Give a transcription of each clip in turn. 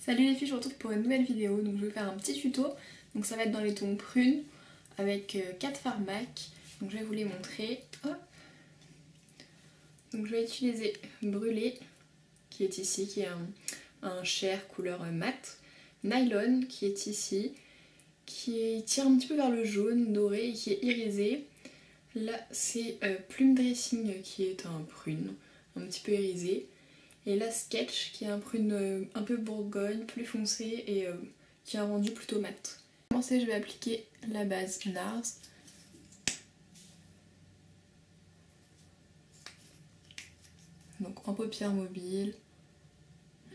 Salut les filles, je vous retrouve pour une nouvelle vidéo. Donc je vais faire un petit tuto. Donc ça va être dans les tons prunes avec 4 fards MAC. Donc je vais vous les montrer. Hop. Donc je vais utiliser Brûlé qui est ici, qui est un chair couleur mat. Nylon qui est ici, qui tire un petit peu vers le jaune doré et qui est irisé. Là c'est Plume Dressing qui est un prune, un petit peu irisé. Et là Sketch qui est un prune un peu bourgogne, plus foncé et qui a un rendu plutôt mat. Pour commencer je vais appliquer la base NARS. Donc en paupière mobile,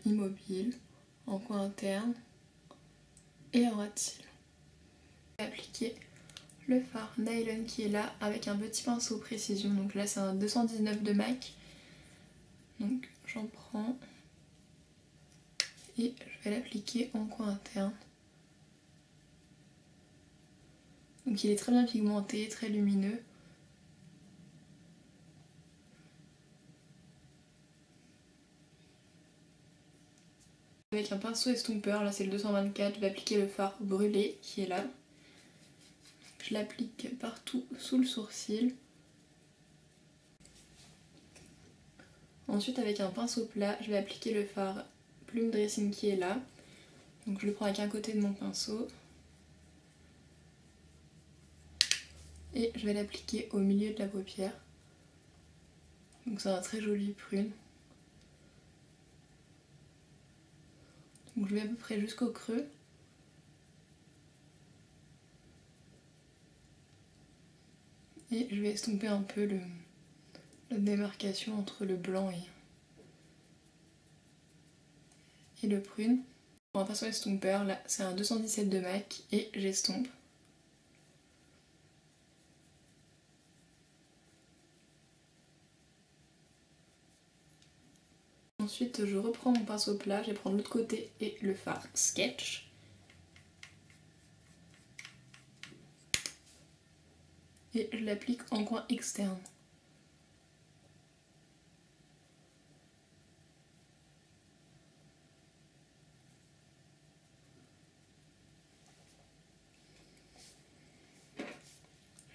immobile, en coin interne et en ras de cils. Je vais appliquer le fard Nylon qui est là avec un petit pinceau précision. Donc là c'est un 219 de MAC. Donc j'en prends et je vais l'appliquer en coin interne. Donc il est très bien pigmenté, très lumineux. Avec un pinceau estompeur, là c'est le 224, je vais appliquer le fard Brûlé qui est là. Je l'applique partout sous le sourcil. Ensuite avec un pinceau plat, je vais appliquer le fard Plume Dressing qui est là. Donc je le prends avec un côté de mon pinceau. Et je vais l'appliquer au milieu de la paupière. Donc c'est un très joli prune. Donc je vais à peu près jusqu'au creux. Et je vais estomper un peu la démarcation entre le blanc et le prune. Pour un pinceau estompeur, là c'est un 217 de MAC et j'estompe. Ensuite je reprends mon pinceau plat, je vais prendre l'autre côté et le fard Sketch. Et je l'applique en coin externe.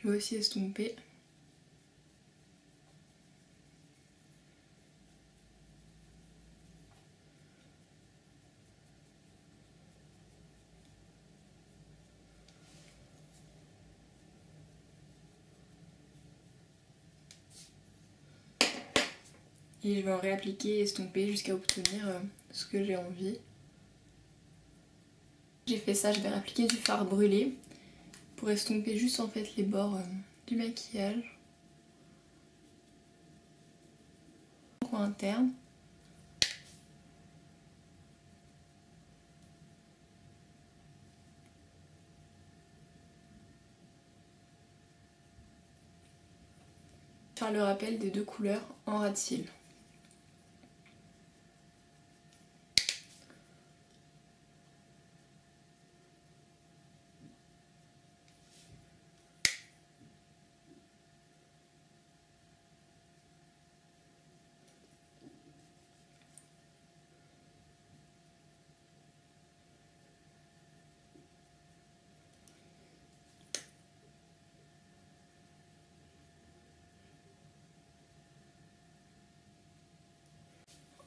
Je vais aussi estomper. Et je vais en réappliquer et estomper jusqu'à obtenir ce que j'ai envie. J'ai fait ça, je vais réappliquer du fard Brûlé pour estomper juste en fait les bords du maquillage. En coin interne. Faire le rappel des deux couleurs en ras de cils.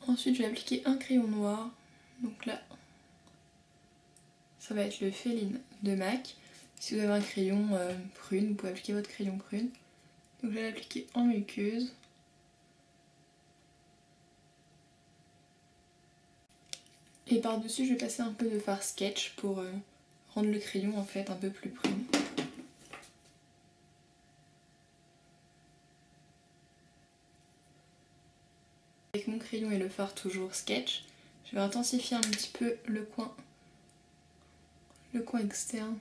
Ensuite je vais appliquer un crayon noir. Donc là ça va être le Féline de MAC. Si vous avez un crayon prune, vous pouvez appliquer votre crayon prune. Donc je vais l'appliquer en muqueuse. Et par dessus je vais passer un peu de fard Sketch pour rendre le crayon en fait un peu plus prune. Avec mon crayon et le fard toujours Sketch, je vais intensifier un petit peu le coin externe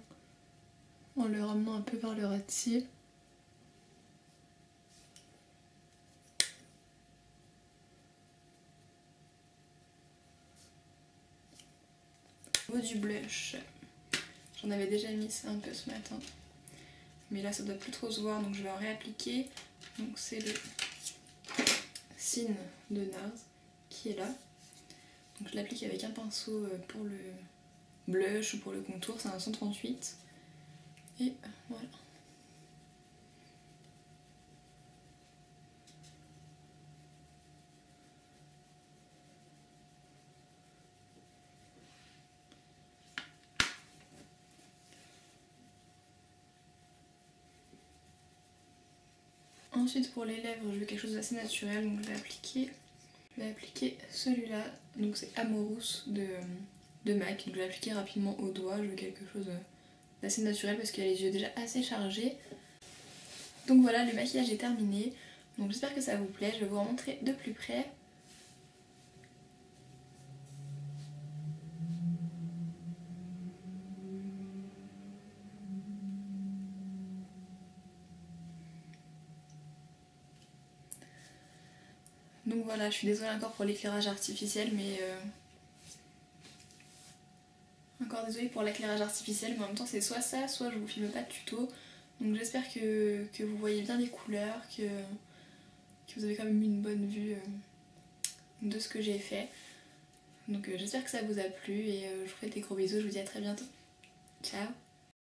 en le ramenant un peu vers le ras de cils. Au niveau du blush, j'en avais déjà mis un peu ce matin, mais là ça doit plus trop se voir donc je vais en réappliquer. Donc c'est le Sin de NARS qui est là. Donc je l'applique avec un pinceau pour le blush ou pour le contour, c'est un 138. Et voilà. Ensuite pour les lèvres, je veux quelque chose d'assez naturel, donc je vais appliquer celui-là, donc c'est Amorous de MAC, donc je vais appliquer rapidement au doigt, je veux quelque chose d'assez naturel parce qu'il a les yeux déjà assez chargés. Donc voilà, le maquillage est terminé, donc j'espère que ça vous plaît, je vais vous en montrer de plus près. Donc voilà, je suis désolée encore pour l'éclairage artificiel, mais encore désolée pour l'éclairage artificiel, mais en même temps c'est soit ça, soit je vous filme pas de tuto. Donc j'espère que vous voyez bien les couleurs, que vous avez quand même une bonne vue de ce que j'ai fait. Donc j'espère que ça vous a plu et je vous fais des gros bisous, je vous dis à très bientôt. Ciao!